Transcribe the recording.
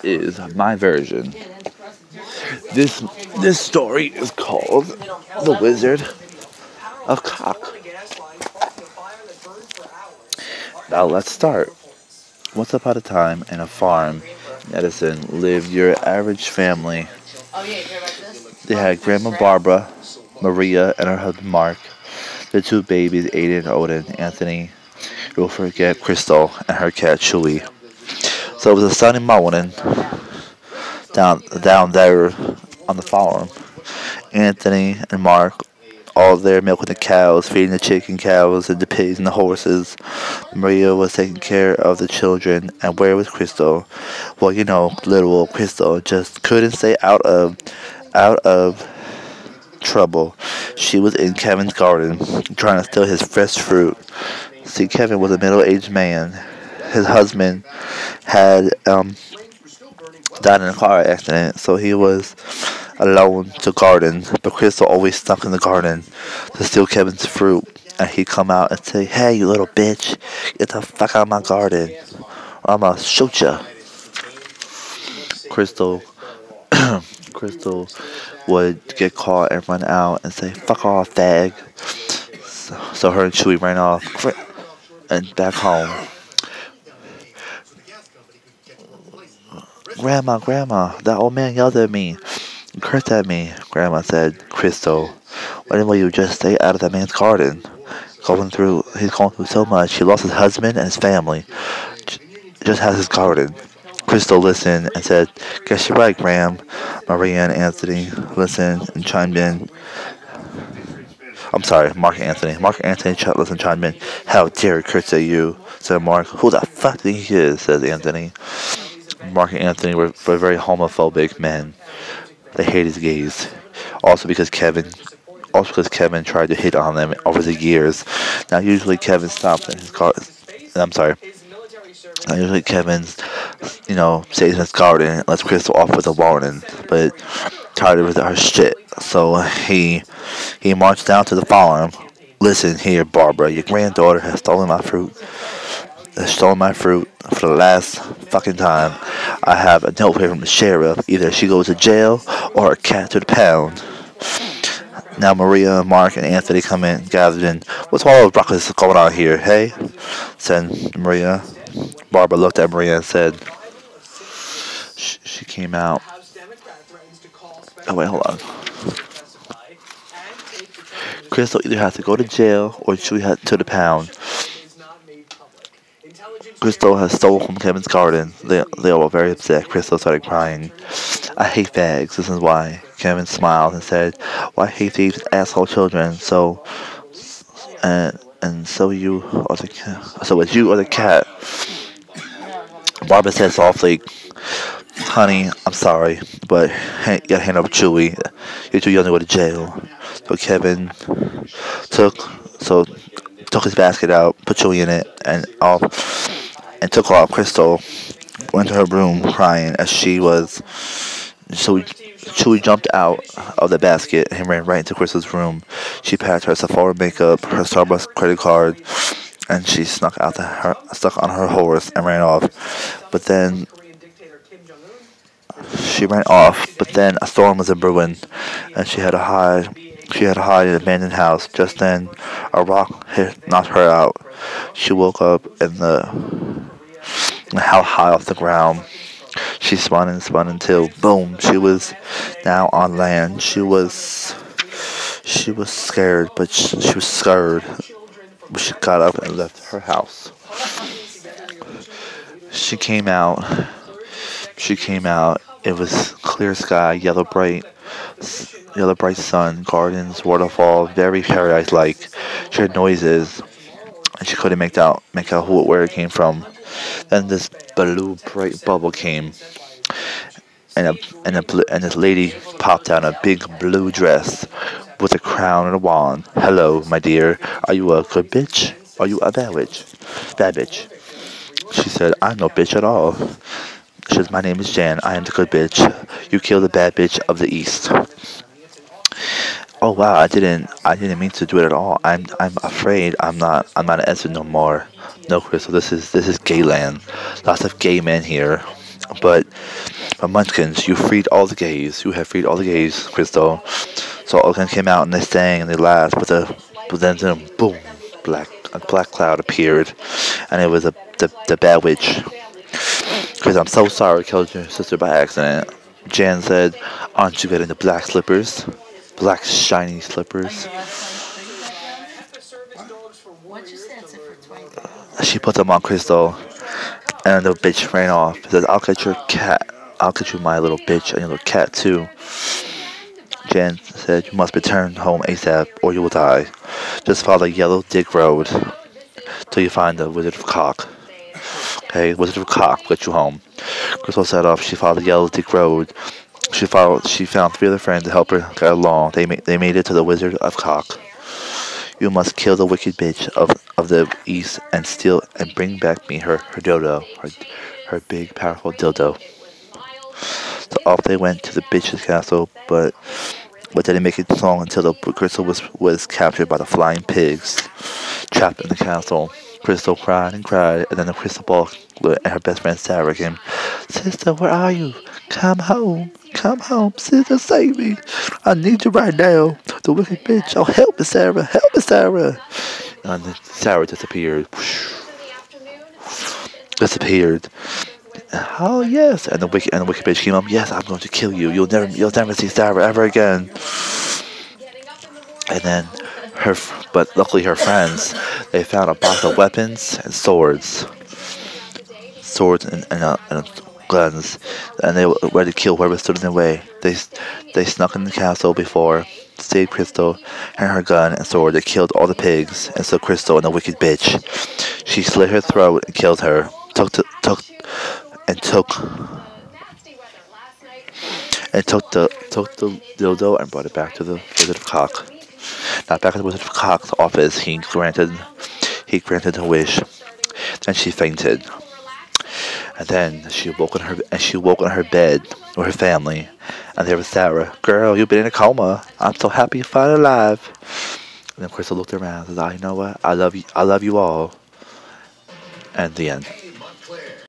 Is my version. This this story is called The Wizard of Cock. Now let's start. Once upon a time in a farm in Edison lived your average family. They had Grandma Barbara, Maria, and her husband Mark, the two babies, Aiden, Odin, Anthony. You'll forget Crystal and her cat Chewy. So it was a sunny morning down there on the farm. Anthony and Mark, all there milking the cows, feeding the chicken cows and the pigs and the horses. Maria was taking care of the children, and where was Crystal? Well, little old Crystal just couldn't stay out of trouble. She was in Kevin's garden, trying to steal his fresh fruit. See, Kevin was a middle-aged man. His husband had died in a car accident, so he was alone to garden. But Crystal always stuck in the garden to steal Kevin's fruit, and he'd come out and say, "Hey, you little bitch, get the fuck out of my garden, or I'ma shoot ya." Crystal, Crystal would get caught and run out and say, "Fuck off, fag." So her and Chewie ran off and back home. Grandma, that old man yelled at me, cursed at me, Grandma said. Crystal, why didn't you just stay out of that man's garden? He's going through so much. He lost his husband and his family. Just has his garden. Crystal listened and said, "Guess you're right, Graham." Maria and Anthony listened and chimed in. I'm sorry, Mark and Anthony. Mark and Anthony listened and chimed in. "How dare he curse at you?" said Mark. "Who the fuck do you think he is?" says Anthony. Mark and Anthony were very homophobic men. They hated gays. Also because Kevin tried to hit on them over the years. Now usually Kevin stops at his car. I'm sorry. Now usually Kevin's, stays in his garden and lets Crystal off with a warning. But tired of her shit, so he marched down to the farm. "Listen here, Barbara. Your granddaughter has stolen my fruit. For the last fucking time. I have a note here from the sheriff. Either she goes to jail or a cat to the pound." Now Maria, Mark, and Anthony come in, gathered in. "What's all the ruckus going on here, hey?" said Maria. Barbara looked at Maria and said, she came out. Oh, wait, hold on. "Crystal either has to go to jail or she has to the pound. Crystal has stolen from Kevin's garden." They all were very upset. Crystal started crying. "I hate fags. This is why." Kevin smiled and said, "Well, I hate these asshole children. So it's you or the cat." Barbara said softly, "Honey, I'm sorry, but you gotta hand over Chewie. You're too young to go to jail." So Kevin took his basket out, put Chewie in it, and took off. Crystal went to her room crying as she was. So Chewie jumped out of the basket and ran right into Crystal's room. She packed her Sephora makeup, her Starbucks credit card, and she stuck on her horse and ran off. But then a storm was brewing, and she had to hide. She had to hide in an abandoned house. Just then, a rock knocked her out. She woke up in how high off the ground. She spun until boom, she was now on land. She was scared, but she was scared. She got up and left her house. She came out. It was clear sky, yellow bright sun, gardens, waterfall, very paradise-like. She heard noises, and she couldn't make out where it came from. Then this blue bright bubble came, and this lady popped out in a big blue dress with a crown and a wand. "Hello, my dear. Are you a good bitch? Are you a bad bitch?" "Bad bitch." She said, "I'm no bitch at all." She says, "My name is Jan. I am the good bitch. You killed the bad bitch of the East." "Oh wow, I didn't mean to do it at all. I'm afraid I'm not an Edson no more." "No, Crystal, this is gayland. Lots of gay men here." But Munchkins, you freed all the gays. You have freed all the gays, Crystal. So all of them came out and they sang and they laughed. But then boom, a black cloud appeared, and it was the bad witch. Chris, I'm so sorry I killed your sister by accident. Jan said, aren't you getting the black slippers? Black shiny slippers. She put them on Crystal, and the bitch ran off. She said, I'll get your cat. I'll get you my little bitch and your little cat too. Jan said, you must return home ASAP or you will die. Just follow the yellow dick road till you find the Wizard of Cock. Okay, Wizard of Cock will get you home. Crystal set off. She followed the yellow dick road. She found 3 other friends to help her get along. They made it to the Wizard of Cock. You must kill the wicked bitch of the east and steal and bring back me her dildo, her big powerful dildo. So off they went to the bitch's castle, but didn't make it long until the Crystal was captured by the flying pigs. Trapped in the castle, Crystal cried and cried, and then the crystal ball and her best friend Sarah came. Sister, where are you? Come home, sister, save me. I need you right now. The wicked bitch. Oh, help me, Sarah, help me, Sarah. And then Sarah disappeared. Oh yes, and the wicked bitch came up. Yes, I'm going to kill you. You'll never see Sarah ever again. And then but luckily her friends, they found a box of weapons and swords and guns, and they were ready to kill whoever stood in their way. They snuck in the castle before, saved Crystal and her gun and sword. They killed all the pigs and so Crystal and the wicked bitch. She slit her throat and killed her. Took the dildo and brought it back to the Wizard of Cock. Now back at the Wizard of Cock's office, he granted her wish. Then she fainted, and then she woke in her bed with her family, and there was Sarah. Girl, you've been in a coma. I'm so happy you're finally alive. And then Crystal looked around and said, "You know what? I love you all." And the end.